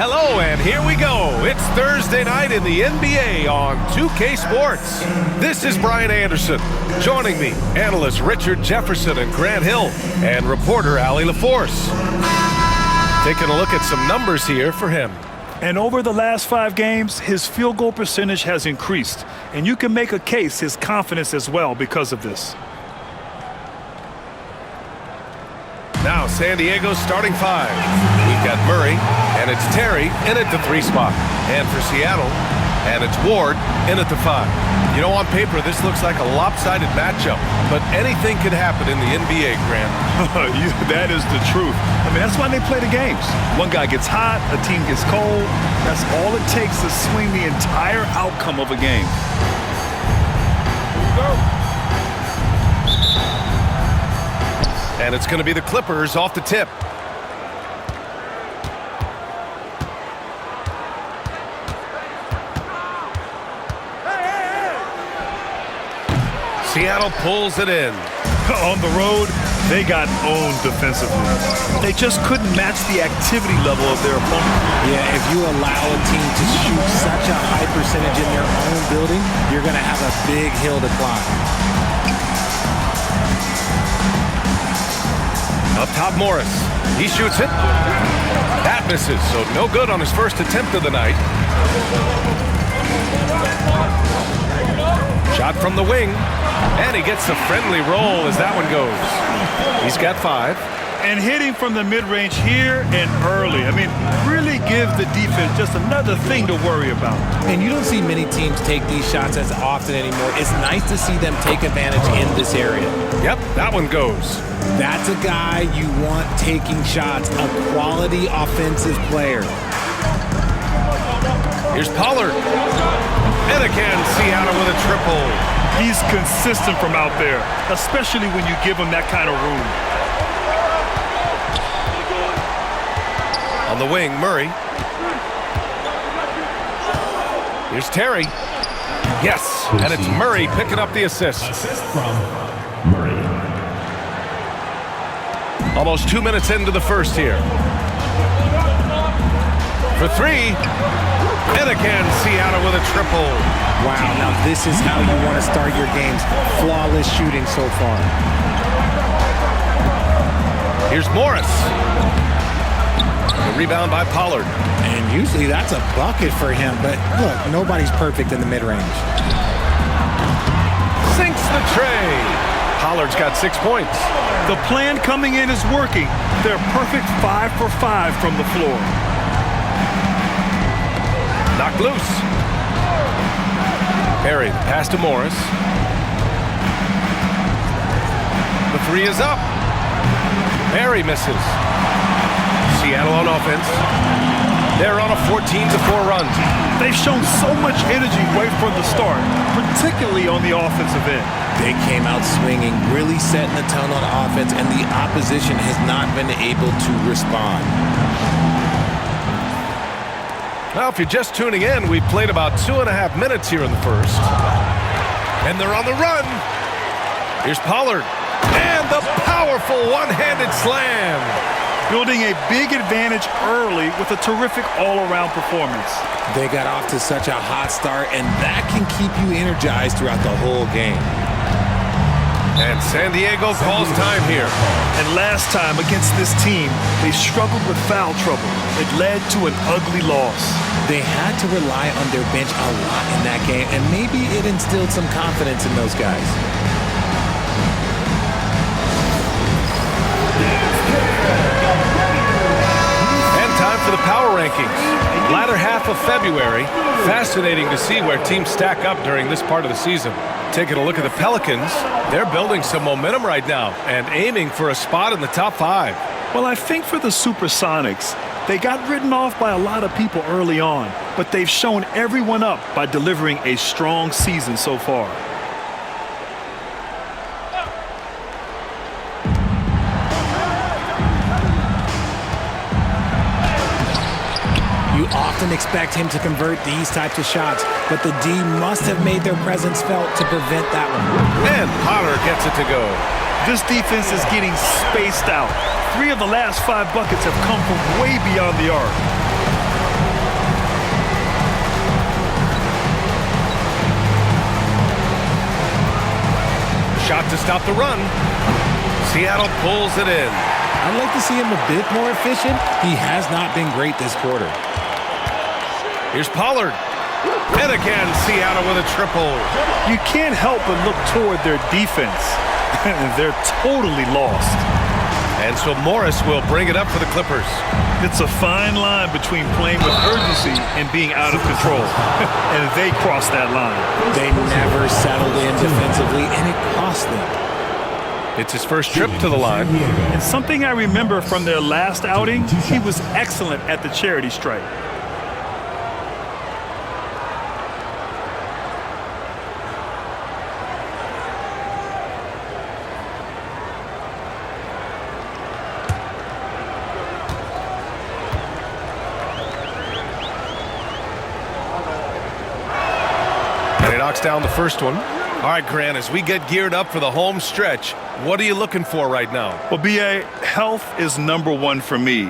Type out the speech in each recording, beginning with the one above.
Hello, and here we go. It's Thursday night in the NBA on 2K Sports. This is Brian Anderson. Joining me, analysts Richard Jefferson and Grant Hill, and reporter Allie LaForce. Taking a look at some numbers here for him. And over the last 5 games, his field goal percentage has increased. And you can make a case his confidence as well because of this. Now San Diego's starting 5. We've got Murray, and it's Terry in at the 3 spot. And for Seattle, and it's Ward in at the 5. You know, on paper, this looks like a lopsided matchup, but anything could happen in the NBA, Grant. That is the truth. I mean, that's why they play the games. One guy gets hot, a team gets cold. That's all it takes to swing the entire outcome of a game. Go. And it's going to be the Clippers off the tip. Seattle pulls it in. On the road, they got owned defensively. They just couldn't match the activity level of their opponent. Yeah, if you allow a team to shoot such a high percentage in their own building, you're going to have a big hill to climb. Up top, Morris. He shoots it. That misses, so no good on his first attempt of the night. Shot from the wing. And he gets a friendly roll as that one goes. He's got 5. And hitting from the mid-range here and early. I mean, really give the defense just another thing to worry about. And you don't see many teams take these shots as often anymore. It's nice to see them take advantage in this area. Yep, that one goes. That's a guy you want taking shots, a quality offensive player. Here's Pollard. And again, Seattle with a triple. He's consistent from out there, especially when you give him that kind of room. On the wing, Murray. Here's Terry. Yes, and it's Murray picking up the assist. Assist from Murray. Almost 2 minutes into the first here. For 3. And again, Seattle with a triple. Wow, now this is how you want to start your games. Flawless shooting so far. Here's Morris. The rebound by Pollard. And usually that's a bucket for him, but look, nobody's perfect in the mid-range. Sinks the tray. Pollard's got 6 points. The plan coming in is working. They're perfect 5 for 5 from the floor. Knocked loose. Perry, pass to Morris. The 3 is up. Perry misses. Seattle on offense. They're on a 14-4 run. They've shown so much energy right from the start, particularly on the offensive end. They came out swinging, really setting the tone on offense, and the opposition has not been able to respond. Well, if you're just tuning in, we've played about 2.5 minutes here in the first. And they're on the run. Here's Pollard. And the powerful one-handed slam. Building a big advantage early with a terrific all-around performance. They got off to such a hot start, and that can keep you energized throughout the whole game. And San Diego calls time here. And last time against this team, they struggled with foul trouble. It led to an ugly loss. They had to rely on their bench a lot in that game, and maybe it instilled some confidence in those guys. And time for the power rankings. Latter half of February. Fascinating to see where teams stack up during this part of the season. Taking a look at the Pelicans, they're building some momentum right now and aiming for a spot in the top 5. Well, I think for the Supersonics, they got written off by a lot of people early on, but they've shown everyone up by delivering a strong season so far. You often expect him to convert these types of shots, but the D must have made their presence felt to prevent that one. And Potter gets it to go. This defense is getting spaced out. 3 of the last 5 buckets have come from way beyond the arc. shot to stop the run. Seattle pulls it in. I'd like to see him a bit more efficient. He has not been great this quarter. Here's Pollard. And again, Seattle with a triple. You can't help but look toward their defense. They're totally lost. And so Morris will bring it up for the Clippers. It's a fine line between playing with urgency and being out of control. And they crossed that line. They never settled in defensively, and it cost them. It's his first trip to the line. And something I remember from their last outing, he was excellent at the charity stripe. And he knocks down the first one. All right, Grant, as we get geared up for the home stretch, what are you looking for right now? Well, B.A., health is number one for me.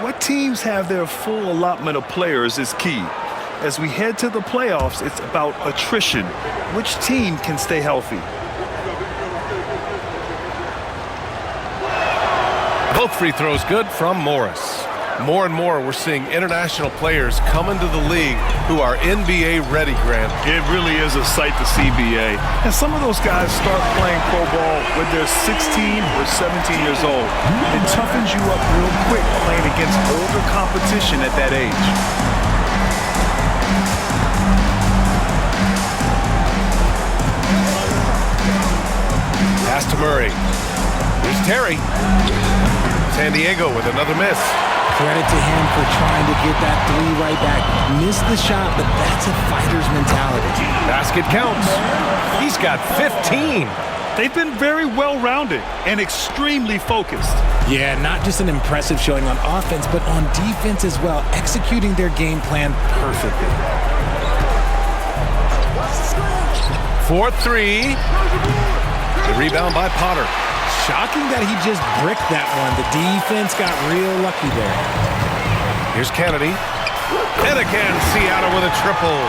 What teams have their full allotment of players is key. As we head to the playoffs, it's about attrition. Which team can stay healthy? Both free throws good from Morris. More and more, we're seeing international players come into the league who are NBA ready, Grant. It really is a sight to see, B.A. And some of those guys start playing pro ball when they're 16 or 17 years old. It toughens you up real quick playing against older competition at that age. Pass to Murray. Here's Terry. San Diego with another miss. Credit to him for trying to get that three right back. Missed the shot, but that's a fighter's mentality. Basket counts. He's got 15. They've been very well-rounded and extremely focused. Yeah, not just an impressive showing on offense, but on defense as well, executing their game plan perfectly. 4-3. The rebound by Potter. Shocking that he just bricked that one. The defense got real lucky there. Here's Kennedy. And again, Seattle with a triple.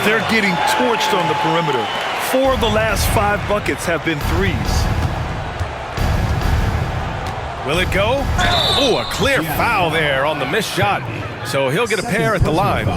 They're getting torched on the perimeter. 4 of the last 5 buckets have been threes. Will it go? Oh, a clear foul there on the missed shot. So he'll get a pair at the line.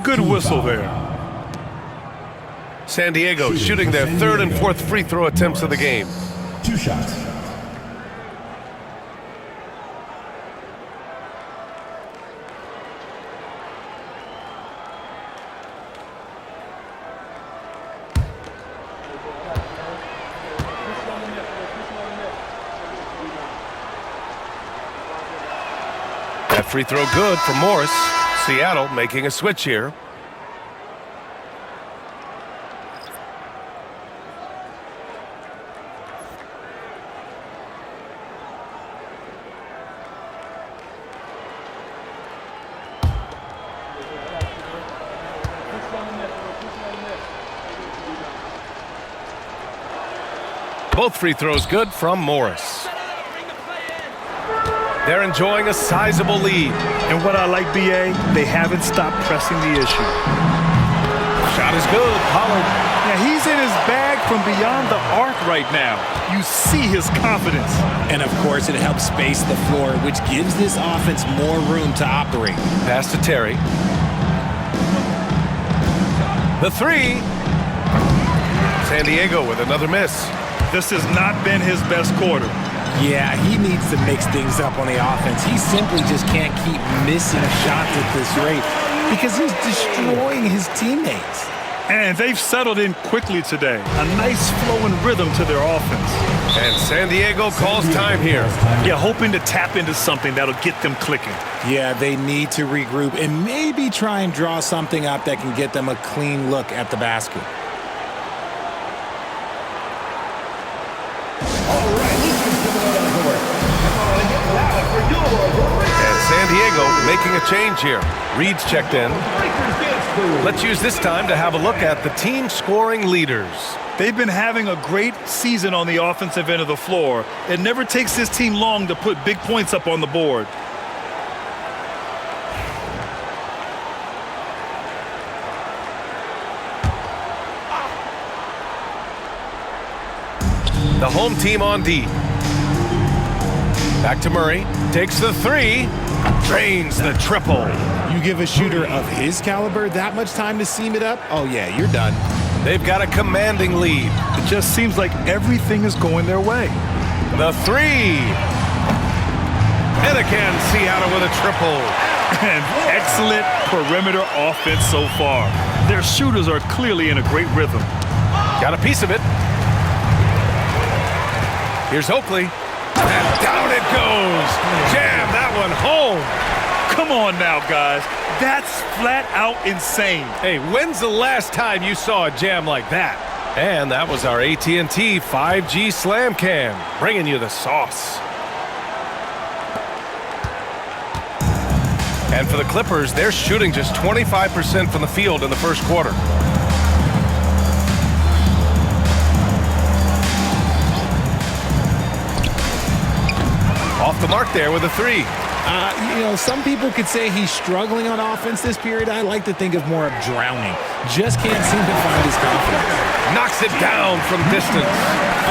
Good whistle there. San Diego shooting their third and fourth free throw attempts of the game. 2 shots. That free throw good for Morris. Seattle making a switch here. Both free throws good from Morris. They're enjoying a sizable lead. And what I like, B.A., they haven't stopped pressing the issue. Shot is good. Pollard. Yeah, he's in his bag from beyond the arc right now. You see his confidence. And, of course, it helps space the floor, which gives this offense more room to operate. Pass to Terry. The three. San Diego with another miss. This has not been his best quarter. Yeah, he needs to mix things up on the offense. He simply just can't keep missing shots at this rate because he's destroying his teammates. And they've settled in quickly today. A nice flowing rhythm to their offense. And San Diego calls time here. Yeah, hoping to tap into something that'll get them clicking. Yeah, they need to regroup and maybe try and draw something up that can get them a clean look at the basket. And San Diego making a change here. Reed's checked in. Let's use this time to have a look at the team scoring leaders. They've been having a great season on the offensive end of the floor. It never takes this team long to put big points up on the board. The home team on D. Back to Murray. Takes the three. Drains the triple. You give a shooter of his caliber that much time to seam it up? Oh, yeah, you're done. They've got a commanding lead. It just seems like everything is going their way. The three. And again, Seattle with a triple. And excellent perimeter offense so far. Their shooters are clearly in a great rhythm. Got a piece of it. Here's Oakley. And down it goes. Jam that one home. Come on now, guys. That's flat out insane. Hey, when's the last time you saw a jam like that? And that was our AT&T 5G Slam Cam, bringing you the sauce. And for the Clippers, they're shooting just 25% from the field in the first quarter. Off the mark there with a three. Some people could say he's struggling on offense this period. I like to think of more of drowning. Just can't seem to find his confidence. Knocks it down from distance.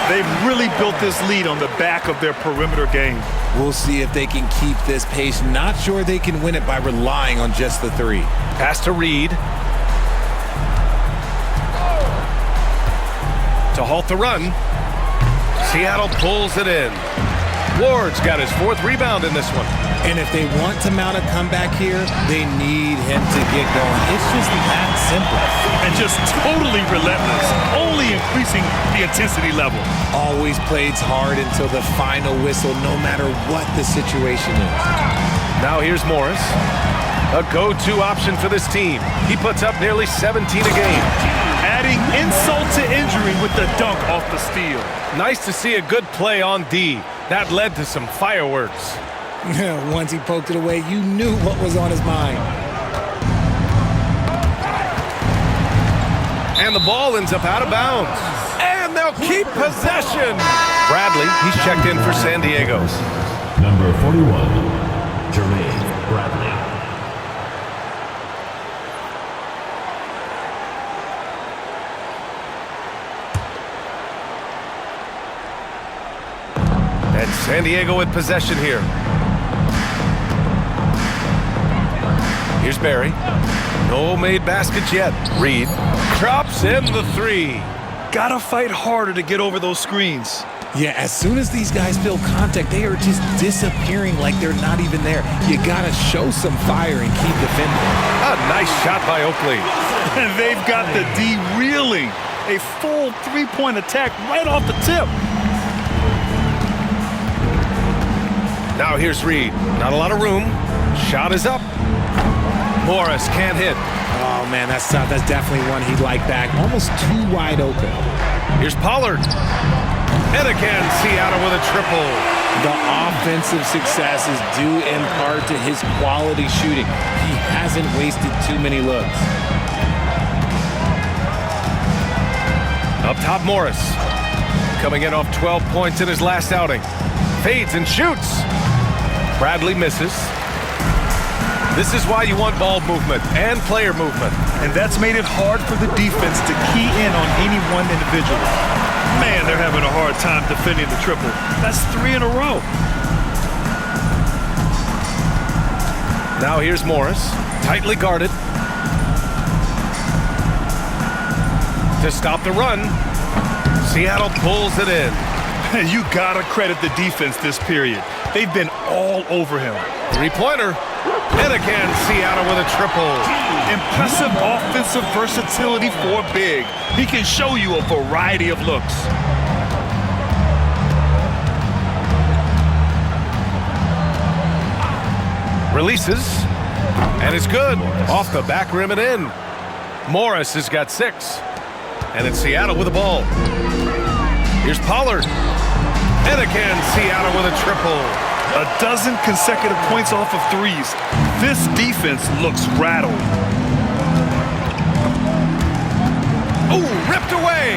They've really built this lead on the back of their perimeter game. We'll see if they can keep this pace. Not sure they can win it by relying on just the three. Pass to Reed. To halt the run. Seattle pulls it in. Ward's got his fourth rebound in this one. And if they want to mount a comeback here, they need him to get going. It's just that simple. And just totally relentless, only increasing the intensity level. Always plays hard until the final whistle, no matter what the situation is. Now here's Morris. A go-to option for this team. He puts up nearly 17 a game. Adding insult to injury with the dunk off the steal. Nice to see a good play on D. That led to some fireworks. Once he poked it away, you knew what was on his mind. And the ball ends up out of bounds. And they'll keep possession. Bradley, he's checked in for San Diego. Number 41, Jermaine Bradley. And San Diego with possession here. Here's Barry. No made baskets yet. Reed drops in the three. Gotta fight harder to get over those screens. Yeah, as soon as these guys feel contact, they are just disappearing like they're not even there. You gotta show some fire and keep defending. A nice shot by Oakley. And they've got the D reeling. A full three-point attack right off the tip. Now here's Reed. Not a lot of room. Shot is up. Morris can't hit. Oh, man, that's tough. That's definitely one he'd like back. Almost too wide open. Here's Pollard. And again, Seattle with a triple. The offensive success is due in part to his quality shooting. He hasn't wasted too many looks. Up top, Morris. Coming in off 12 points in his last outing. Fades and shoots. Bradley misses. This is why you want ball movement and player movement. And that's made it hard for the defense to key in on any one individual. Man, they're having a hard time defending the triple. That's 3 in a row. Now here's Morris. Tightly guarded. To stop the run. Seattle pulls it in. You gotta credit the defense this period. They've been all over him. Three-pointer. And again, Seattle with a triple. Impressive offensive versatility for big. He can show you a variety of looks. Releases, and it's good. Off the back rim and in. Morris has got 6. And it's Seattle with the ball. Here's Pollard. And again, Seattle with a triple. A dozen consecutive points off of threes. This defense looks rattled. Oh, ripped away.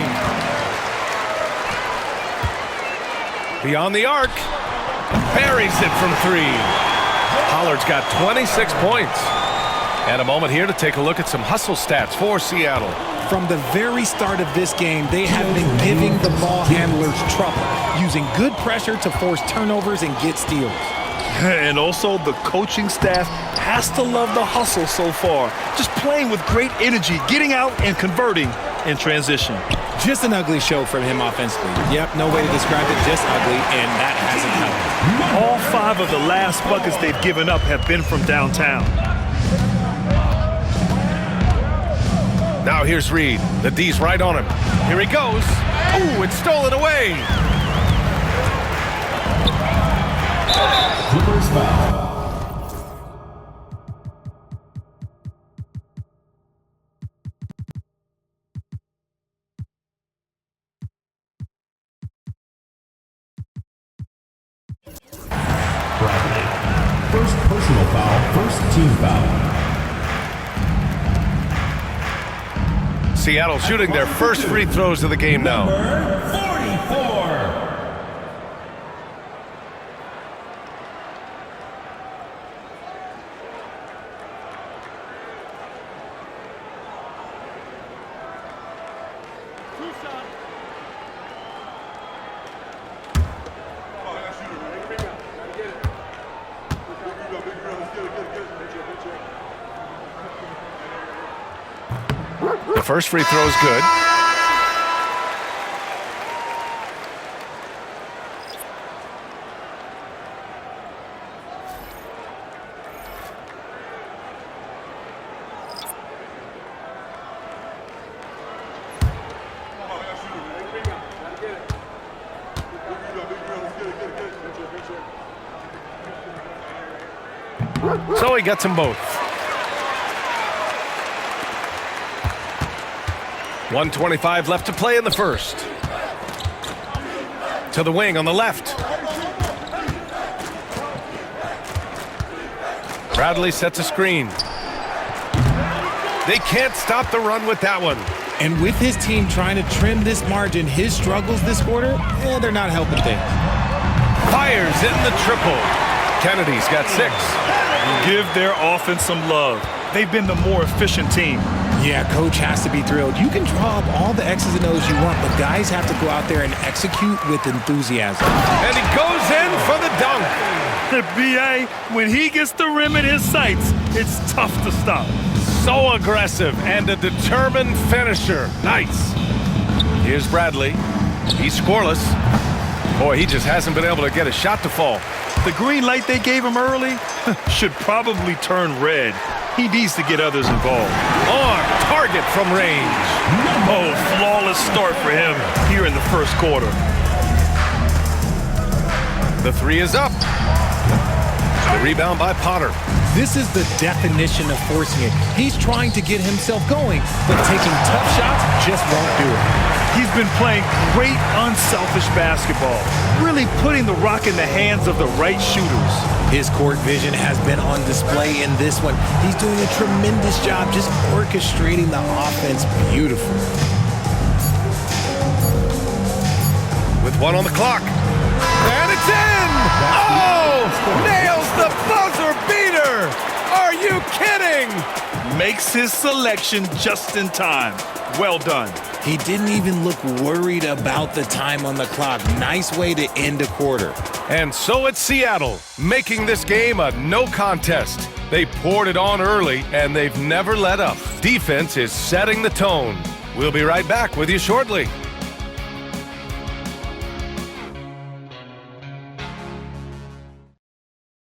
Beyond the arc. Buries it from 3. Pollard's got 26 points. And a moment here to take a look at some hustle stats for Seattle. From the very start of this game, they have been giving the ball handlers trouble, using good pressure to force turnovers and get steals. And also, the coaching staff has to love the hustle so far. Just playing with great energy, getting out and converting in transition. Just an ugly show from him offensively. Yep, no way to describe it, just ugly, and that hasn't helped. All 5 of the last buckets they've given up have been from downtown. Now here's Reed. The D's right on him. Here he goes. Ooh, it's stolen away. Clippers foul. Bradley. First personal foul, first team foul. Seattle shooting their first free throws of the game now. Number 44. The first free throw is good. So he gets them both. 1:25 left to play in the first. To the wing on the left. Bradley sets a screen. They can't stop the run with that one. And with his team trying to trim this margin, his struggles this quarter, they're not helping things. Fires in the triple. Kennedy's got 6. Give their offense some love. They've been the more efficient team. Yeah, coach has to be thrilled. You can draw up all the X's and O's you want, but guys have to go out there and execute with enthusiasm. And he goes in for the dunk. The BA, when he gets the rim in his sights, it's tough to stop. So aggressive and a determined finisher. Nice. Here's Bradley. He's scoreless. Boy, he just hasn't been able to get a shot to fall. The green light they gave him early should probably turn red. He needs to get others involved. On target from range. Oh, flawless start for him here in the first quarter. The 3 is up. The rebound by Potter. This is the definition of forcing it. He's trying to get himself going, but taking tough shots just won't do it. He's been playing great, unselfish basketball, really putting the rock in the hands of the right shooters. His court vision has been on display in this one. He's doing a tremendous job just orchestrating the offense beautifully. With 1 on the clock. And it's in! Oh! Nails the buzzer beater! Are you kidding? Makes his selection just in time. Well done. He didn't even look worried about the time on the clock. Nice way to end a quarter. And so it's Seattle, making this game a no contest. They poured it on early, and they've never let up. Defense is setting the tone. We'll be right back with you shortly.